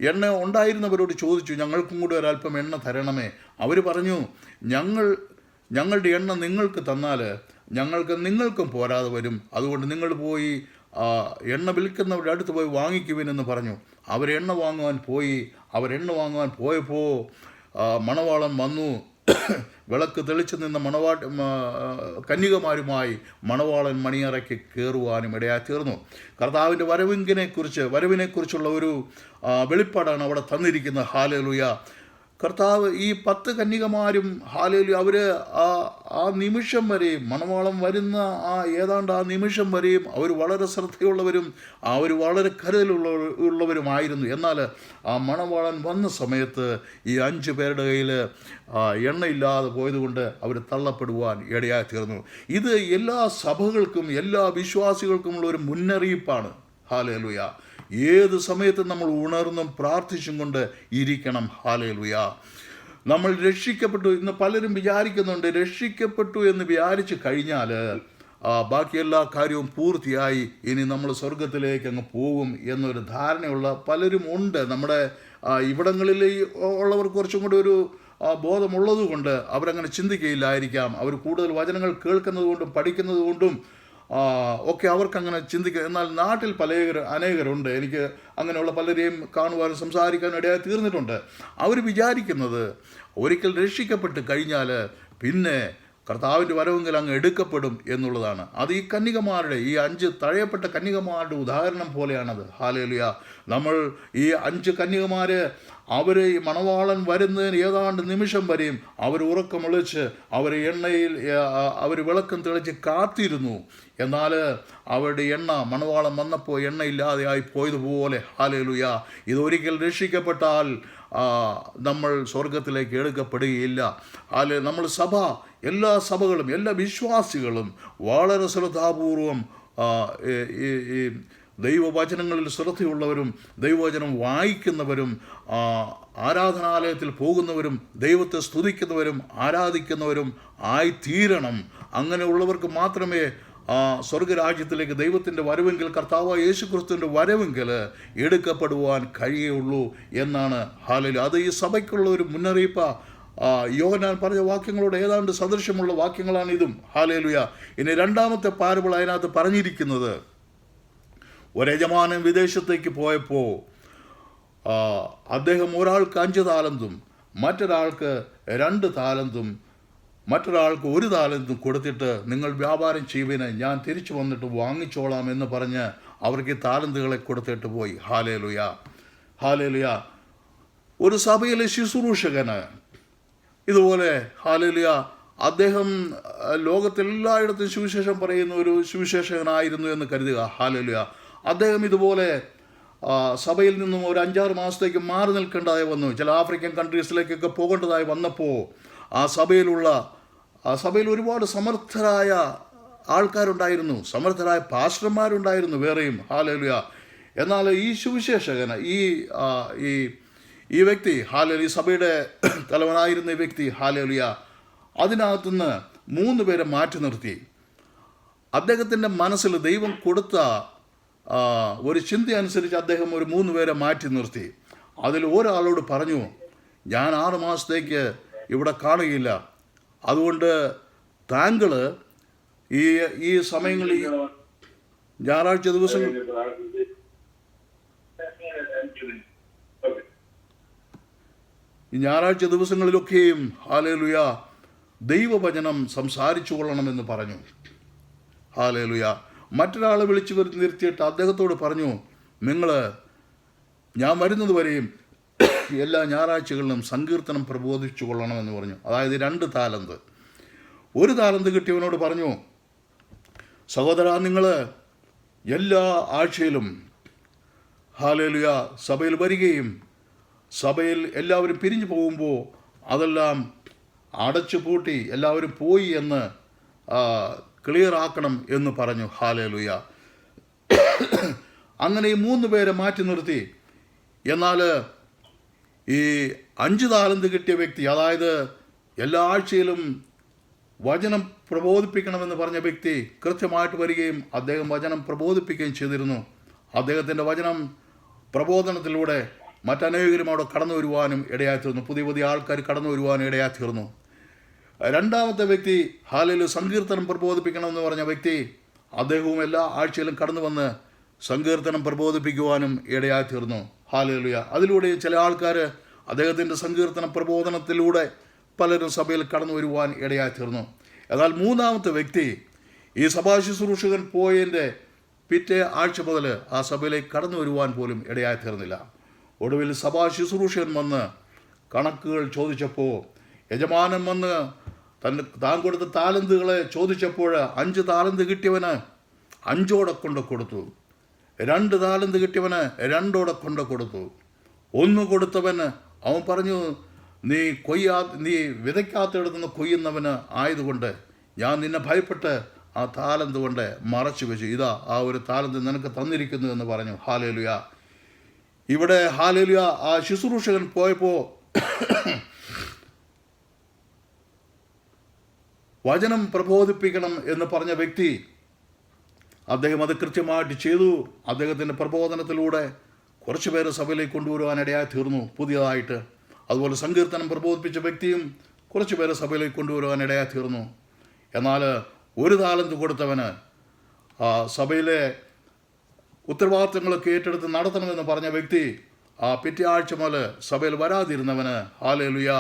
എണ്ണ ഉണ്ടായിരുന്നവരോട് ചോദിച്ചു, ഞങ്ങൾക്കും കൂടെ ഒരല്പം എണ്ണ തരണമേ. അവർ പറഞ്ഞു, ഞങ്ങളുടെ എണ്ണ നിങ്ങൾക്ക് തന്നാൽ നിങ്ങൾക്കും പോരാതെ വരും. അതുകൊണ്ട് നിങ്ങൾ പോയി എണ്ണ വിൽക്കുന്നവരുടെ അടുത്ത് പോയി വാങ്ങിക്കുവിനെന്ന് പറഞ്ഞു. അവർ എണ്ണ വാങ്ങുവാൻ പോയപ്പോൾ മണവാളൻ വന്നു. വിളക്ക് തെളിച്ചു നിന്ന കന്യകമാരുമായി മണവാളൻ മണിയറയ്ക്ക് കയറുവാനും ഇടയായിത്തീർന്നു. കർത്താവിൻ്റെ വരവിനെക്കുറിച്ചുള്ള ഒരു വെളിപ്പാടാണ് അവിടെ തന്നിരിക്കുന്നത്. ഹല്ലേലൂയ. കർത്താവ് ഈ 10 കന്യകമാരും ഹല്ലേലൂയ അവർ ആ നിമിഷം വരെയും, മണവാളം വരുന്ന ഏതാണ്ട് ആ നിമിഷം വരെയും അവർ വളരെ ശ്രദ്ധയുള്ളവരും അവർ വളരെ കരുതലുള്ളവരുമായിരുന്നു. എന്നാൽ ആ മണവാളൻ വന്ന സമയത്ത് ഈ 5 പേരുടെ കയ്യിൽ എണ്ണയില്ലാതെ പോയതുകൊണ്ട് അവർ തള്ളപ്പെടുവാൻ ഇടയായിത്തീർന്നു. ഇത് എല്ലാ സഭകൾക്കും എല്ലാ വിശ്വാസികൾക്കുമുള്ള ഒരു മുന്നറിയിപ്പാണ്. ഹല്ലേലൂയ. ഏത് സമയത്തും നമ്മൾ ഉണർന്നും പ്രാർത്ഥിച്ചും കൊണ്ട് ഇരിക്കണം. ഹല്ലേലൂയ. നമ്മൾ രക്ഷിക്കപ്പെട്ടു. ഇന്ന് പലരും വിചാരിക്കുന്നുണ്ട്, രക്ഷിക്കപ്പെട്ടു എന്ന് വിചാരിച്ചു കഴിഞ്ഞാൽ ബാക്കി എല്ലാ കാര്യവും പൂർത്തിയായി, ഇനി നമ്മൾ സ്വർഗത്തിലേക്ക് അങ്ങ് പോകും എന്നൊരു ധാരണയുള്ള പലരും ഉണ്ട്. നമ്മുടെ ഇവിടങ്ങളിൽ ഉള്ളവർ കുറച്ചും കൂടി ഒരു ബോധമുള്ളത് കൊണ്ട് അവരങ്ങനെ ചിന്തിക്കുകയില്ലായിരിക്കാം. അവർ കൂടുതൽ വചനങ്ങൾ കേൾക്കുന്നത് കൊണ്ടും പഠിക്കുന്നത് കൊണ്ടും ഒക്കെ അവർക്കങ്ങനെ ചിന്തിക്കുക. എന്നാൽ നാട്ടിൽ അനേകരുണ്ട്, എനിക്ക് അങ്ങനെയുള്ള പലരെയും കാണുവാനും സംസാരിക്കാനും ഇടയായി തീർന്നിട്ടുണ്ട്. അവർ വിചാരിക്കുന്നത് ഒരിക്കൽ രക്ഷിക്കപ്പെട്ട് കഴിഞ്ഞാൽ പിന്നെ കർത്താവിൻ്റെ വരവെങ്കിൽ അങ്ങ് എടുക്കപ്പെടും എന്നുള്ളതാണ്. അത് ഈ 5 തഴയപ്പെട്ട കന്യകമാരുടെ ഉദാഹരണം പോലെയാണത്. ഹല്ലേലൂയ. നമ്മൾ ഈ 5 കന്യകമാർ അവർ ഈ മണവാളൻ വരുന്നതിന് ഏതാണ്ട് നിമിഷം വരെയും അവർ ഉറക്കം വിളിച്ച് അവർ വിളക്കം തെളിച്ച് കാത്തിരുന്നു. എന്നാൽ അവരുടെ മണവാളൻ വന്നപ്പോൾ എണ്ണയില്ലാതെയായി പോയതുപോലെ. ഹല്ലേലൂയ. ഇതൊരിക്കൽ രക്ഷിക്കപ്പെട്ടാൽ നമ്മൾ സ്വർഗത്തിലേക്ക് എടുക്കപ്പെടുകയില്ല. നമ്മൾ എല്ലാ സഭകളും എല്ലാ വിശ്വാസികളും വളരെ ശ്രദ്ധാപൂർവം ഈ ദൈവവചനങ്ങളിൽ ശ്രദ്ധയുള്ളവരും ദൈവവചനം വായിക്കുന്നവരും ആരാധനാലയത്തിൽ പോകുന്നവരും ദൈവത്തെ സ്തുതിക്കുന്നവരും ആരാധിക്കുന്നവരും ആയിത്തീരണം. അങ്ങനെയുള്ളവർക്ക് മാത്രമേ സ്വർഗരാജ്യത്തിലേക്ക് ദൈവത്തിൻ്റെ വരവെങ്കിൽ, കർത്താവായ യേശുക്രിസ്തുവിൻ്റെ വരവെങ്കിൽ എടുക്കപ്പെടുവാൻ കഴിയുള്ളൂ എന്നാണ്. ഹല്ലേലൂയ. അത് ഈ സഭയ്ക്കുള്ള ഒരു മുന്നറിയിപ്പാണ്. യോഹന്നാൻ പറഞ്ഞ വാക്യങ്ങളോട് ഏതാണ്ട് സദൃശ്യമുള്ള വാക്യങ്ങളാണ് ഇതും. ഹല്ലേലൂയ. ഇനി രണ്ടാമത്തെ പാരബിൾ അതിനകത്ത് പറഞ്ഞിരിക്കുന്നത്, ഒരു യജമാനൻ വിദേശത്തേക്ക് പോയപ്പോൾ അദ്ദേഹം ഒരാൾക്ക് 5 താലന്തും മറ്റൊരാൾക്ക് 2 താലന്തും മറ്റൊരാൾക്ക് 1 താലന്തും കൊടുത്തിട്ട്, നിങ്ങൾ വ്യാപാരം ചെയ്യുവിന്, ഞാൻ തിരിച്ചു വന്നിട്ട് വാങ്ങിച്ചോളാം എന്ന് പറഞ്ഞ് അവർക്ക് താലന്തുകളെ കൊടുത്തിട്ട് പോയി. ഹല്ലേലൂയ. ഹല്ലേലൂയ. ഒരു സഭയിലെ ശുശ്രൂഷകന് ഇതുപോലെ ഹല്ലേലൂയ, അദ്ദേഹം ലോകത്തെല്ലായിടത്തും സുവിശേഷം പറയുന്ന ഒരു സുവിശേഷകനായിരുന്നു എന്ന് കരുതുക. ഹല്ലേലൂയ. അദ്ദേഹം ഇതുപോലെ സഭയിൽ നിന്നും ഒരു 5-6 മാസത്തേക്ക് മാറി നിൽക്കേണ്ടതായി വന്നു. ചില ആഫ്രിക്കൻ കൺട്രീസിലേക്കൊക്കെ പോകേണ്ടതായി വന്നപ്പോൾ ആ സഭയിൽ ഒരുപാട് സമർത്ഥരായ ആൾക്കാരുണ്ടായിരുന്നു, സമർത്ഥരായ പാസ്റ്റർമാരുണ്ടായിരുന്നു വേറെയും. ഹല്ലേലൂയ. എന്നാൽ ഈ സുവിശേഷകന് ഈ വ്യക്തി ഹല്ലേലൂയ, സഭയുടെ തലവനായിരുന്ന ഈ വ്യക്തി ഹല്ലേലൂയ, അതിനകത്തുനിന്ന് 3 പേരെ മാറ്റി നിർത്തി. അദ്ദേഹത്തിൻ്റെ മനസ്സിൽ ദൈവം കൊടുത്ത ഒരു ചിന്ത അനുസരിച്ച് അദ്ദേഹം ഒരു 3 പേരെ മാറ്റി നിർത്തി. അതിൽ ഒരാളോട് പറഞ്ഞു, ഞാൻ 6 മാസത്തേക്ക് ഇവിടെ കാണുകയില്ല, അതുകൊണ്ട് താങ്കൾ ഈ സമയങ്ങളിൽ ഞായറാഴ്ച ദിവസങ്ങളിലൊക്കെയും ഹല്ലേലൂയ ദൈവവചനം സംസാരിച്ചു കൊള്ളണമെന്ന് പറഞ്ഞു. ഹല്ലേലൂയ. മറ്റൊരാളെ വിളിച്ചു നിർത്തിയിട്ട് അദ്ദേഹത്തോട് പറഞ്ഞു, ഞാൻ വരുന്നത് വരെയും എല്ലാ ഞായറാഴ്ചകളിലും സങ്കീർത്തനം പ്രബോധിച്ചു കൊള്ളണമെന്ന് പറഞ്ഞു. അതായത് 2 താലന്ത്. 1 താലന്ത് കിട്ടിയവനോട് പറഞ്ഞു, സഹോദര, നിങ്ങൾ എല്ലാ ആഴ്ചയിലും ഹല്ലേലൂയ സഭയിൽ വരികയും സഭയിൽ എല്ലാവരും പിരിഞ്ഞു പോകുമ്പോൾ അതെല്ലാം അടച്ചു പൂട്ടി എല്ലാവരും പോയി എന്ന് ക്ലിയർ ആക്കണം എന്ന് പറഞ്ഞു. ഹല്ലേലൂയ. അങ്ങനെ ഈ 3 പേരെ മാറ്റി നിർത്തി. എന്നാൽ ഈ 5 താലന്ത് കിട്ടിയ വ്യക്തി, അതായത് എല്ലാ ആഴ്ചയിലും വചനം പ്രബോധിപ്പിക്കണമെന്ന് പറഞ്ഞ വ്യക്തി കൃത്യമായിട്ട് വരികയും അദ്ദേഹം വചനം പ്രബോധിപ്പിക്കുകയും ചെയ്തിരുന്നു. അദ്ദേഹത്തിൻ്റെ വചനം പ്രബോധനത്തിലൂടെ മറ്റനേകരും അവിടെ കടന്നു വരുവാനും ഇടയായിത്തീർന്നു. പുതിയ പുതിയ ആൾക്കാർ കടന്നു വരുവാനും ഇടയായിത്തീർന്നു. രണ്ടാമത്തെ വ്യക്തി ഹാലേലൂയ സങ്കീർത്തനം പ്രബോധിപ്പിക്കണമെന്ന് പറഞ്ഞ വ്യക്തി, അദ്ദേഹവും എല്ലാ ആഴ്ചയിലും കടന്നു വന്ന് സങ്കീർത്തനം പ്രബോധിപ്പിക്കുവാനും ഇടയായിത്തീർന്നു. ഹാലേലൂയ. അതിലൂടെ ചില ആൾക്കാർ അദ്ദേഹത്തിൻ്റെ സങ്കീർത്തന പ്രബോധനത്തിലൂടെ പലരും സഭയിൽ കടന്നു വരുവാൻ ഇടയായിത്തീർന്നു. എന്നാൽ മൂന്നാമത്തെ വ്യക്തി ഈ സഭാ ശുശ്രൂഷകൻ പോയതിൻ്റെ പിറ്റേ ആഴ്ച മുതൽ ആ സഭയിലേക്ക് കടന്നു വരുവാൻ പോലും ഇടയായിത്തീർന്നില്ല. ഒടുവിൽ സഭാ ശുശ്രൂഷകൻ വന്ന് കണക്കുകൾ ചോദിച്ചപ്പോൾ, യജമാനൻ വന്ന് താൻ കൊടുത്ത താലന്തുകളെ ചോദിച്ചപ്പോൾ 5 താലന്ത് കിട്ടിയവന് 5 കൊണ്ട് കൊടുത്തു, 2 താലന്ത് കിട്ടിയവന് 2 കൊണ്ട് കൊടുത്തു. 1 കൊടുത്തവന് അവൻ പറഞ്ഞു, നീ വിതയ്ക്കാത്തയിടത്തു നിന്ന് കൊയ്യുന്നവന് ആയതുകൊണ്ട് ഞാൻ നിന്നെ ഭയപ്പെട്ട് ആ താലന്ത് കൊണ്ട് മറച്ചു വെച്ചു. ഇതാ ആ ഒരു താലന്ത് നിനക്ക് തന്നിരിക്കുന്നു എന്ന് പറഞ്ഞു. ഹാലേലുയ. ഇവിടെ ഹാലേലുയ ആ ശുശ്രൂഷകൻ പോയപ്പോൾ വചനം പ്രബോധിപ്പിക്കണം എന്ന് പറഞ്ഞ വ്യക്തി, അദ്ദേഹം അത് കൃത്യമായിട്ട് ചെയ്തു. അദ്ദേഹത്തിൻ്റെ പ്രബോധനത്തിലൂടെ കുറച്ച് പേര് സഭയിലേക്ക് കൊണ്ടുവരുവാനിടയായി തീർന്നു പുതിയതായിട്ട്. അതുപോലെ സങ്കീർത്തനം പ്രബോധിപ്പിച്ച വ്യക്തിയും കുറച്ച് പേരെ സഭയിലേക്ക് കൊണ്ടുവരുവാനിടയായി തീർന്നു. എന്നാൽ 1 താലന്ത് കൊടുത്തവന് സഭയിലെ ഉത്തരവാദിത്തങ്ങളൊക്കെ ഏറ്റെടുത്ത് നടത്തണമെന്ന് പറഞ്ഞ വ്യക്തി പിറ്റേ ആഴ്ച മുതൽ സഭയിൽ വരാതിരുന്നവന് ഹാലേലുയ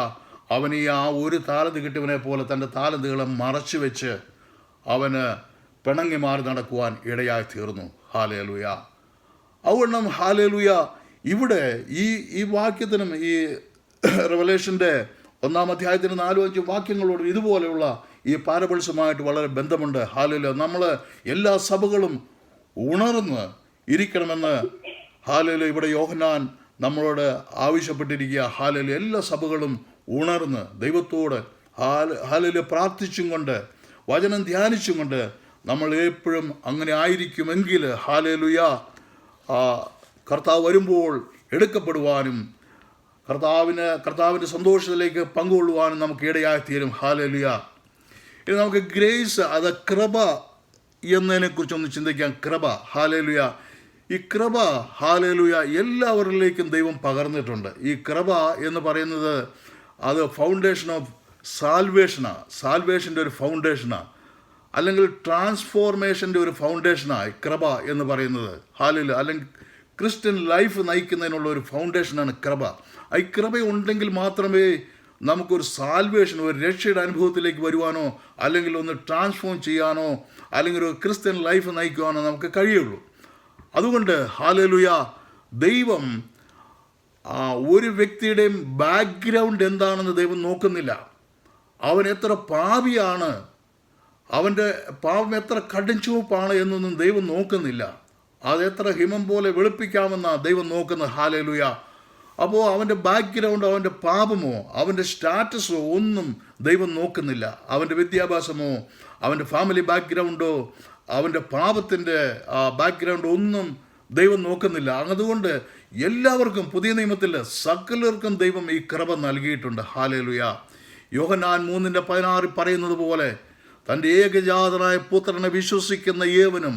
അവന് ആ 1 താലന്ത് കിട്ടിയവനെ പോലെ തൻ്റെ താലന്തുകളെ മറച്ചു വെച്ച് അവന് പിണങ്ങി മാറി നടക്കുവാൻ ഇടയായി തീർന്നു. ഹാലേലുയ. അതുകൊണ്ടും ഹാലേലുയ ഇവിടെ ഈ വാക്യത്തിനും ഈ റെവലേഷൻ്റെ 1-ാം അധ്യായത്തിന് 4-5 വാക്യങ്ങളോടും ഇതുപോലെയുള്ള ഈ പാരബിൾസുമായിട്ട് വളരെ ബന്ധമുണ്ട്. ഹാലേലുയ. നമ്മൾ എല്ലാ സഭകളും ഉണർന്ന് ഇരിക്കണമെന്ന് ഹാലേലുയ ഇവിടെ യോഹന്നാൻ നമ്മളോട് ആവശ്യപ്പെട്ടിരിക്കുക. ഹാലേലുയ. എല്ലാ സഭകളും ഉണർന്ന് ദൈവത്തോട് ഹാലേലുയ പ്രാർത്ഥിച്ചും കൊണ്ട് വചനം ധ്യാനിച്ചും കൊണ്ട് നമ്മൾ എപ്പോഴും അങ്ങനെ ആയിരിക്കുമെങ്കിൽ ഹാലേലുയ കർത്താവ് വരുമ്പോൾ എടുക്കപ്പെടുവാനും കർത്താവിൻ്റെ സന്തോഷത്തിലേക്ക് പങ്കുകൊള്ളുവാനും നമുക്ക് ഇടയായിത്തീരും. ഹാലേലുയ. ഇനി നമുക്ക് ഗ്രേസ്, അത് കൃപ എന്നതിനെക്കുറിച്ചൊന്ന് ചിന്തിക്കാം. കൃപ. ഹാലേലുയ. ഈ കൃപ ഹാലേലുയ എല്ലാവരിലേക്കും ദൈവം പകർന്നിട്ടുണ്ട്. ഈ കൃപ എന്ന് പറയുന്നത് അത് ഫൗണ്ടേഷൻ ഓഫ് സാൽവേഷൻ്റെ ഒരു ഫൗണ്ടേഷനാണ്, അല്ലെങ്കിൽ ട്രാൻസ്ഫോർമേഷൻ്റെ ഒരു ഫൗണ്ടേഷനാണ് കൃപ എന്ന് പറയുന്നത്. ഹാലേലുയ. അല്ലെങ്കിൽ ക്രിസ്ത്യൻ ലൈഫ് നയിക്കുന്നതിനുള്ള ഒരു ഫൗണ്ടേഷനാണ് കൃപ. ഈ കൃപ ഉണ്ടെങ്കിൽ മാത്രമേ നമുക്കൊരു സാൽവേഷൻ, ഒരു രക്ഷയുടെ അനുഭവത്തിലേക്ക് വരുവാനോ അല്ലെങ്കിൽ ഒന്ന് ട്രാൻസ്ഫോം ചെയ്യാനോ അല്ലെങ്കിൽ ഒരു ക്രിസ്ത്യൻ ലൈഫ് നയിക്കുവാനോ നമുക്ക് കഴിയുള്ളൂ. അതുകൊണ്ട് ഹാലേലുയ ദൈവം ഒരു വ്യക്തിയുടെയും ബാക്ക്ഗ്രൗണ്ട് എന്താണെന്ന് ദൈവം നോക്കുന്നില്ല. അവൻ എത്ര പാപിയാണ്, അവൻ്റെ പാപം എത്ര കടുംചുവപ്പാണ് എന്നൊന്നും ദൈവം നോക്കുന്നില്ല. അതെത്ര ഹിമം പോലെ വെളുപ്പിക്കാമെന്നാണ് ദൈവം നോക്കുന്നത്. ഹാലേലുയ. അപ്പോൾ അവൻ്റെ ബാക്ക്ഗ്രൗണ്ടോ അവൻ്റെ പാപമോ അവൻ്റെ സ്റ്റാറ്റസോ ഒന്നും ദൈവം നോക്കുന്നില്ല. അവൻ്റെ വിദ്യാഭ്യാസമോ അവൻ്റെ ഫാമിലി ബാക്ക്ഗ്രൗണ്ടോ അവൻ്റെ പാപത്തിൻ്റെ ബാക്ക്ഗ്രൗണ്ടോ ഒന്നും ദൈവം നോക്കുന്നില്ല. അതുകൊണ്ട് എല്ലാവർക്കും പുതിയ നിയമത്തിൽ സകലർക്കും ദൈവം ഈ കൃപ നൽകിയിട്ടുണ്ട്. ഹാലേലുയ. യോഹന്നാൻ 3:16 പറയുന്നത് പോലെ തൻ്റെ ഏകജാതനായ പുത്രനെ വിശ്വസിക്കുന്ന ഏവനും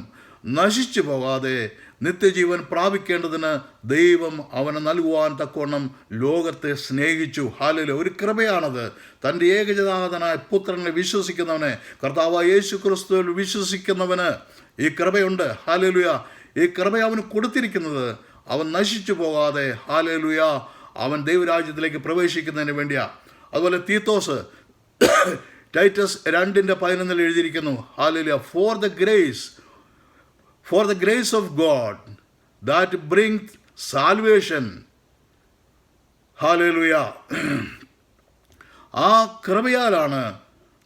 നശിച്ചു പോകാതെ നിത്യജീവൻ പ്രാപിക്കേണ്ടതിന് ദൈവം അവനെ നൽകുവാൻ തക്കവണ്ണം ലോകത്തെ സ്നേഹിച്ചു. ഹാലേലൂയ. ഒരു കൃപയാണത്. തൻ്റെ ഏകജാതനായ പുത്രനെ വിശ്വസിക്കുന്നവനെ, കർത്താവായ യേശു ക്രിസ്തുവിൽ വിശ്വസിക്കുന്നവന് ഈ കൃപയുണ്ട്. ഹാലേലൂയ. ഈ കൃപ അവന് കൊടുത്തിരിക്കുന്നത് അവൻ നശിച്ചു പോകാതെ ഹാലേലൂയ അവൻ ദൈവരാജ്യത്തിലേക്ക് പ്രവേശിക്കുന്നതിന് വേണ്ടിയാണ്. അതുപോലെ തീത്തോസ് ടൈറ്റസ് 2:11 എഴുതിയിരിക്കുന്നു. Hallelujah. For the grace of God that brings salvation. Hallelujah. ആ കൃപയാലാണ്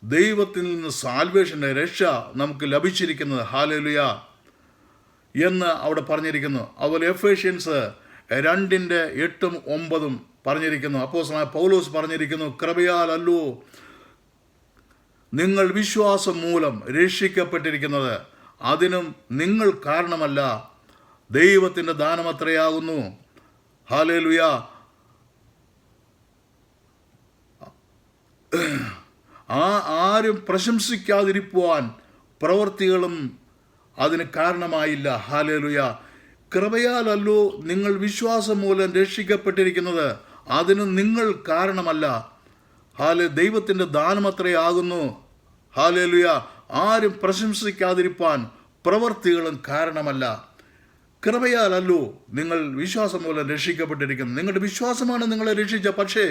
ദൈവത്തിൽ നിന്ന് സാൽവേഷൻ്റെ രക്ഷ നമുക്ക് ലഭിച്ചിരിക്കുന്നത്. ഹാലേലുയ എന്ന് അവിടെ പറഞ്ഞിരിക്കുന്നു. അതുപോലെ എഫേഷ്യൻസ് 2:8-9 പറഞ്ഞിരിക്കുന്നു. അപ്പോസ്തലനായ പൗലോസ് പറഞ്ഞിരിക്കുന്നു, കൃപയാലല്ലോ നിങ്ങൾ വിശ്വാസം മൂലം രക്ഷിക്കപ്പെട്ടിരിക്കുന്നത്, അതിനും നിങ്ങൾ കാരണമല്ല, ദൈവത്തിൻ്റെ ദാനമത്രയാകുന്നു. ഹാലേലുയ. ആരും പ്രശംസിക്കാതിരിക്കുവാൻ പ്രവൃത്തികളും അതിന് കാരണമായില്ല. ഹല്ലേലൂയ. കൃപയാലല്ലോ നിങ്ങൾ വിശ്വാസം മൂലം രക്ഷിക്കപ്പെട്ടിരിക്കുന്നത്, അതിന് നിങ്ങൾ കാരണമല്ല. ദൈവത്തിൻ്റെ ദാനമത്രേ ആകുന്നു. ഹല്ലേലൂയ. ആരും പ്രശംസിക്കാതിരിപ്പാൻ പ്രവൃത്തികളും കാരണമല്ല. കൃപയാലല്ലോ നിങ്ങൾ വിശ്വാസം മൂലം രക്ഷിക്കപ്പെട്ടിരിക്കുന്നത്. നിങ്ങളുടെ വിശ്വാസമാണ് നിങ്ങളെ രക്ഷിച്ച. പക്ഷേ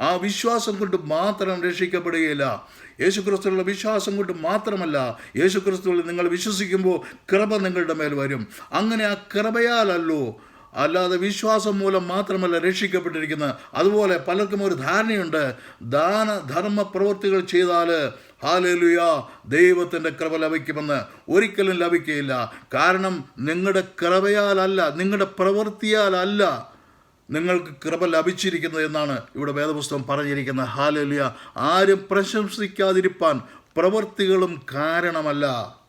ആ വിശ്വാസം കൊണ്ട് മാത്രം രക്ഷിക്കപ്പെടുകയില്ല. യേശുക്രിസ്തുവിലുള്ള വിശ്വാസം കൊണ്ട് മാത്രമല്ല, യേശുക്രിസ്തുവിൽ നിങ്ങൾ വിശ്വസിക്കുമ്പോൾ കൃപ നിങ്ങളുടെ മേൽ വരും. അങ്ങനെ ആ കൃപയാലല്ലോ, അല്ലാതെ വിശ്വാസം മൂലം മാത്രമല്ല രക്ഷിക്കപ്പെട്ടിരിക്കുന്നത്. അതുപോലെ പലർക്കും ഒരു ധാരണയുണ്ട്, ധർമ്മ പ്രവൃത്തികൾ ചെയ്താൽ ഹല്ലേലൂയ ദൈവത്തിൻ്റെ കൃപ ലഭിക്കുമെന്ന്. ഒരിക്കലും ലഭിക്കുകയില്ല. കാരണം നിങ്ങളുടെ കൃപയാലല്ല, നിങ്ങളുടെ പ്രവൃത്തിയാലല്ല നിങ്ങൾക്ക് കൃപ ലഭിച്ചിരിക്കുന്നത് എന്നാണ് ഇവിടെ വേദപുസ്തകം പറഞ്ഞിരിക്കുന്നത്. ഹല്ലേലൂയ. ആരും പ്രശംസിക്കാതിരിപ്പാൻ പ്രവൃത്തികളും കാരണമല്ല.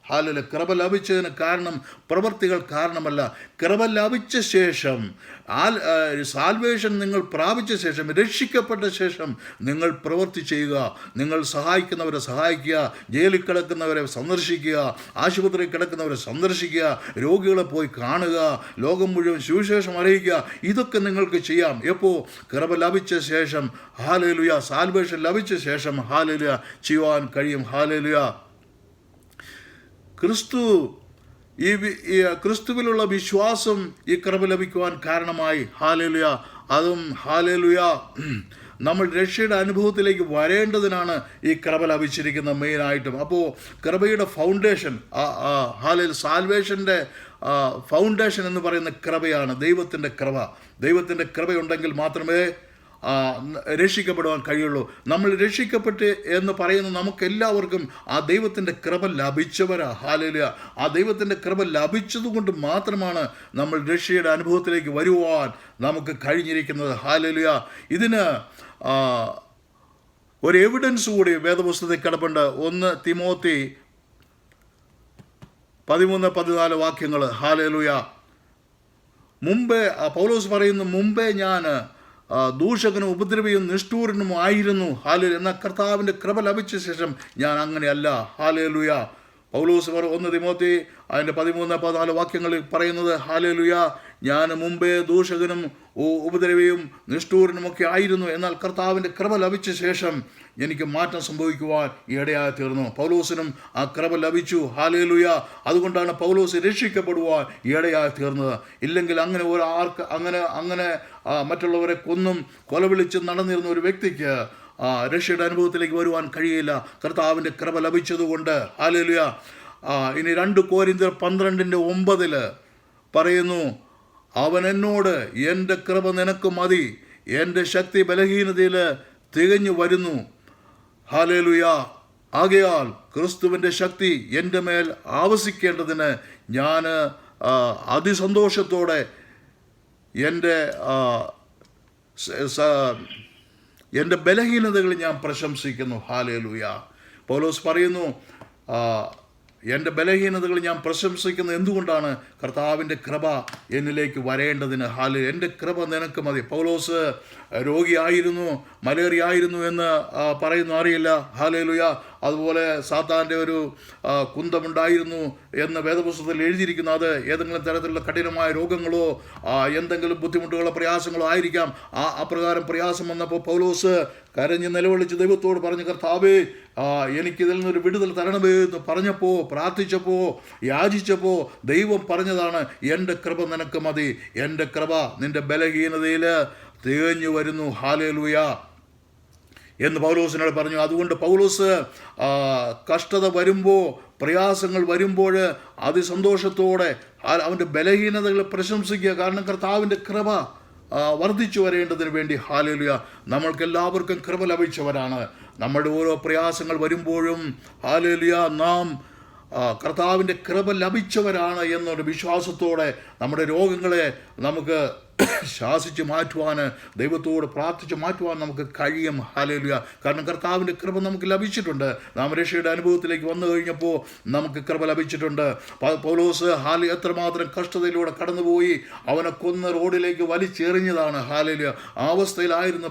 ഹല്ലേലൂയ. കൃപ ലഭിച്ചതിന് കാരണം പ്രവൃത്തികൾ കാരണമല്ല. കൃപ ലഭിച്ച ശേഷം, സാൽവേഷൻ നിങ്ങൾ പ്രാപിച്ച ശേഷം, രക്ഷിക്കപ്പെട്ട ശേഷം നിങ്ങൾ പ്രവൃത്തി ചെയ്യുക. നിങ്ങൾ സഹായിക്കുന്നവരെ സഹായിക്കുക, ജയിലിൽ കിടക്കുന്നവരെ സന്ദർശിക്കുക, ആശുപത്രിയിൽ കിടക്കുന്നവരെ സന്ദർശിക്കുക, രോഗികളെ പോയി കാണുക, ലോകം മുഴുവൻ സുവിശേഷം അറിയിക്കുക. ഇതൊക്കെ നിങ്ങൾക്ക് ചെയ്യാം. എപ്പോൾ? കൃപ ലഭിച്ച ശേഷം. ഹല്ലേലൂയ. സാൽവേഷൻ ലഭിച്ച ശേഷം ഹല്ലേലൂയ ചെയ്യുവാൻ കഴിയും. ഹല്ലേലൂയ. ക്രിസ്തുവിലുള്ള വിശ്വാസം ഈ കൃപ ലഭിക്കുവാൻ കാരണമായി. ഹല്ലേലൂയ. അതും ഹല്ലേലൂയ നമ്മൾ രക്ഷയുടെ അനുഭവത്തിലേക്ക് വരേണ്ടതിനാണ് ഈ കൃപ ലഭിച്ചിരിക്കുന്നത് മെയിനായിട്ടും. അപ്പോൾ കൃപയുടെ ഫൗണ്ടേഷൻ, സാൽവേഷൻ്റെ ഫൗണ്ടേഷൻ എന്ന് പറയുന്ന കൃപയാണ്, ദൈവത്തിൻ്റെ കൃപ. ദൈവത്തിൻ്റെ കൃപയുണ്ടെങ്കിൽ മാത്രമേ രക്ഷിക്കപ്പെടുവാൻ കഴിയുള്ളൂ. നമ്മൾ രക്ഷിക്കപ്പെട്ട് എന്ന് പറയുന്ന നമുക്കെല്ലാവർക്കും ആ ദൈവത്തിൻ്റെ കൃപ ലഭിച്ചവരാ. ഹല്ലേലൂയ. ആ ദൈവത്തിൻ്റെ കൃപ ലഭിച്ചതുകൊണ്ട് മാത്രമാണ് നമ്മൾ രക്ഷയുടെ അനുഭവത്തിലേക്ക് വരുവാൻ നമുക്ക് കഴിഞ്ഞിരിക്കുന്നത്. ഹല്ലേലൂയ. ഇതിന് ഒരു എവിഡൻസ് കൂടി വേദപുസ്തകത്തിൽ കിടപ്പുണ്ട്. 1 തിമോത്തി 13-14 വാക്യങ്ങൾ. ഹല്ലേലൂയ. മുമ്പേ പൗലോസ് പറയുന്നു, മുമ്പേ ഞാൻ ദൂഷകനും ഉപദ്രവിയും നിഷ്ഠൂരനും ആയിരുന്നു. ഹല്ലേലൂയ. എന്നാൽ കർത്താവിൻ്റെ കൃപ ലഭിച്ച ശേഷം ഞാൻ അങ്ങനെയല്ല. ഹല്ലേലൂയ. പൗലോസ് 1 തിമോത്തി അതിൻ്റെ 13-14 വാക്യങ്ങളിൽ പറയുന്നത്, ഹല്ലേലൂയ, ഞാൻ മുമ്പേ ദൂഷകനും ഉപദ്രവിയും നിഷ്ഠൂരനുമൊക്കെ ആയിരുന്നു, എന്നാൽ കർത്താവിൻ്റെ കൃപ ലഭിച്ച ശേഷം എനിക്ക് മാറ്റം സംഭവിക്കുവാൻ ഇടയായി തീർന്നു. പൗലോസിനും ആ കൃപ ലഭിച്ചു. ഹല്ലേലൂയ. അതുകൊണ്ടാണ് പൗലോസ് രക്ഷിക്കപ്പെടുവാൻ ഇടയായി തീർന്നത്. ഇല്ലെങ്കിൽ അങ്ങനെ അങ്ങനെ മറ്റുള്ളവരെ കൊലവിളിച്ച് നടന്നിരുന്ന ഒരു വ്യക്തിക്ക് രക്ഷയുടെ അനുഭവത്തിലേക്ക് വരുവാൻ കഴിയില്ല. കർത്താവിൻ്റെ കൃപ ലഭിച്ചതുകൊണ്ട്. ഹല്ലേലൂയ. ഇനി 2 കൊരിന്ത്യർ 12:9 പറയുന്നു, അവൻ എന്നോട്, എൻ്റെ കൃപ നിനക്ക് മതി, എൻ്റെ ശക്തി ബലഹീനതയിൽ തികഞ്ഞു വരുന്നു. ഹല്ലേലൂയ. ആകയാൽ ക്രിസ്തുവിൻ്റെ ശക്തി എൻ്റെ മേൽ ആവസിക്കേണ്ടതിന് ഞാൻ അതിസന്തോഷത്തോടെ എൻ്റെ ബലഹീനതകൾ ഞാൻ പ്രശംസിക്കുന്നു. ഹല്ലേലൂയ. പൗലോസ് പറയുന്നു, എൻ്റെ ബലഹീനതകൾ ഞാൻ പ്രശംസിക്കുന്നത് എന്തുകൊണ്ടാണ്? കർത്താവിൻ്റെ കൃപ എന്നിലേക്ക് വരേണ്ടതിന്. എൻ്റെ കൃപ നിനക്ക് മതി. പൗലോസ് രോഗിയായിരുന്നു, മലേറിയ ആയിരുന്നു എന്ന് പറയുന്നു, അറിയില്ല. ഹല്ലേലൂയ. അതുപോലെ സാത്താൻ്റെ ഒരു കുന്തമുണ്ടായിരുന്നു എന്ന് വേദപുസ്തകത്തിൽ എഴുതിയിരിക്കുന്നു. അത് ഏതെങ്കിലും തരത്തിലുള്ള കഠിനമായ രോഗങ്ങളോ എന്തെങ്കിലും ബുദ്ധിമുട്ടുകളോ പ്രയാസങ്ങളോ ആയിരിക്കാം. അപ്രകാരം പ്രയാസം വന്നപ്പോൾ പൗലോസ് കരഞ്ഞ് നിലവിളിച്ച് ദൈവത്തോട് പറഞ്ഞു, കർത്താവേ, എനിക്കിതിൽ നിന്നൊരു വിടുതൽ തരണമേ എന്ന് പറഞ്ഞപ്പോൾ, പ്രാർത്ഥിച്ചപ്പോൾ, യാചിച്ചപ്പോൾ ദൈവം പറഞ്ഞതാണ്, എൻ്റെ കൃപ നിനക്ക് മതി, എൻ്റെ കൃപ നിൻ്റെ ബലഹീനതയിൽ തികഞ്ഞു വരുന്നു. ഹല്ലേലൂയ എന്ന് പൗലോസിനോട് പറഞ്ഞു. അതുകൊണ്ട് പൗലോസ് കഷ്ടത വരുമ്പോൾ, പ്രയാസങ്ങൾ വരുമ്പോൾ അതിസന്തോഷത്തോടെ അവൻ്റെ ബലഹീനതകളെ പ്രശംസിക്കുക. കാരണം കർത്താവിൻ്റെ കൃപ വർദ്ധിച്ചു വരേണ്ടതിന് വേണ്ടി. ഹല്ലേലൂയ. നമ്മൾക്കെല്ലാവർക്കും കൃപ ലഭിച്ചവരാണ്. നമ്മുടെ ഓരോ പ്രയാസങ്ങൾ വരുമ്പോഴും ഹല്ലേലൂയ നാം കർത്താവിൻ്റെ കൃപ ലഭിച്ചവരാണ് എന്നൊരു വിശ്വാസത്തോടെ നമ്മുടെ രോഗങ്ങളെ നമുക്ക് ശാസിച്ച് മാറ്റുവാൻ, ദൈവത്തോട് പ്രാർത്ഥിച്ച് മാറ്റുവാൻ നമുക്ക് കഴിയും. ഹല്ലേലൂയ. കാരണം കർത്താവിൻ്റെ കൃപ നമുക്ക് ലഭിച്ചിട്ടുണ്ട്. നാം രക്ഷയുടെ അനുഭവത്തിലേക്ക് വന്നു കഴിഞ്ഞപ്പോൾ നമുക്ക് കൃപ ലഭിച്ചിട്ടുണ്ട്. പൗലോസ് എത്രമാത്രം കഷ്ടതയിലൂടെ കടന്നുപോയി, അവനെ കൊന്ന് റോഡിലേക്ക് വലിച്ചെറിഞ്ഞതാണ്. ഹല്ലേലൂയ. ആ അവസ്ഥയിലായിരുന്നു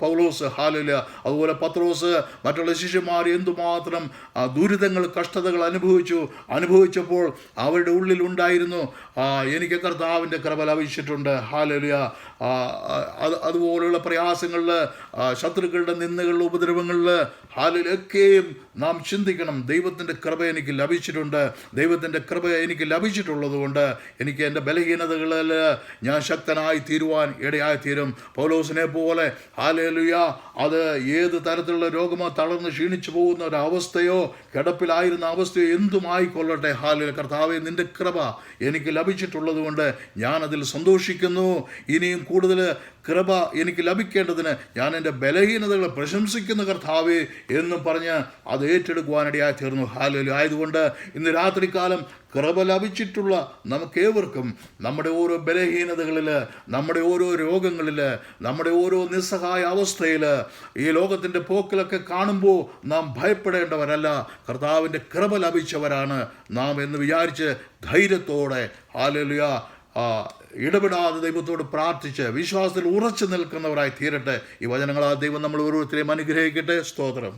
പൗലോസ്. ഹല്ലേലൂയ. അതുപോലെ പത്രോസ് മറ്റുള്ള ശിഷ്യന്മാർ എന്തുമാത്രം ദുരിതങ്ങൾ, കഷ്ടതകൾ അനുഭവിച്ചപ്പോൾ അവരുടെ ഉള്ളിൽ ഉണ്ടായിരുന്നു, എനിക്ക് കർത്താവിൻ്റെ കൃപ ലഭിച്ചിട്ടുണ്ട്. ഹല്ലേലൂയ. അതുപോലെയുള്ള പ്രയാസങ്ങളിൽ, ശത്രുക്കളുടെ നിന്ദകളിൽ, ഉപദ്രവങ്ങളിൽ, ഹാലിലൊക്കെയും നാം ചിന്തിക്കണം, ദൈവത്തിൻ്റെ കൃപ എനിക്ക് ലഭിച്ചിട്ടുണ്ട്. ദൈവത്തിൻ്റെ കൃപ എനിക്ക് ലഭിച്ചിട്ടുള്ളത് കൊണ്ട് എനിക്ക് എൻ്റെ ബലഹീനതകളിൽ ഞാൻ ശക്തനായി തീരുവാൻ ഇടയായി തീരും. പൗലോസിനെ പോലെ ഹല്ലേലൂയ, അത് ഏത് തരത്തിലുള്ള രോഗമോ, തളർന്ന് ക്ഷീണിച്ചു പോകുന്ന ഒരവസ്ഥയോ, കിടപ്പിലായിരുന്ന അവസ്ഥയോ എന്തുമായിക്കൊള്ളട്ടെ, ഹല്ലേലൂയ, കർത്താവേ നിൻ്റെ കൃപ എനിക്ക് ലഭിച്ചിട്ടുള്ളത് കൊണ്ട് ഞാനതിൽ സന്തോഷിക്കുന്നു. ഇനിയും കൂടുതൽ കൃപ എനിക്ക് ലഭിക്കേണ്ടതിന് ഞാൻ എൻ്റെ ബലഹീനതകളെ പ്രശംസിക്കുന്ന കർത്താവേ എന്നും പറഞ്ഞ് അത് ഏറ്റെടുക്കുവാനിടയായി തീർന്നു. ഹല്ലേലൂയ. ആയതുകൊണ്ട് ഇന്ന് രാത്രികാലം കൃപ ലഭിച്ചിട്ടുള്ള നമുക്കേവർക്കും നമ്മുടെ ഓരോ ബലഹീനതകളിൽ, നമ്മുടെ ഓരോ രോഗങ്ങളിൽ, നമ്മുടെ ഓരോ നിസ്സഹായ അവസ്ഥയിൽ, ഈ ലോകത്തിൻ്റെ പോക്കിലൊക്കെ കാണുമ്പോൾ നാം ഭയപ്പെടേണ്ടവരല്ല, കർത്താവിൻ്റെ കൃപ ലഭിച്ചവരാണ് നാം എന്ന് വിചാരിച്ച് ധൈര്യത്തോടെ ഹല്ലേലൂയ ഇടപെടാതെ ദൈവത്തോട് പ്രാർത്ഥിച്ച് വിശ്വാസത്തിൽ ഉറച്ചു നിൽക്കുന്നവരായി തീരട്ടെ. ഈ വചനങ്ങളാൽ ദൈവം നമ്മൾ ഓരോരുത്തരെയും അനുഗ്രഹിക്കട്ടെ. സ്തോത്രം.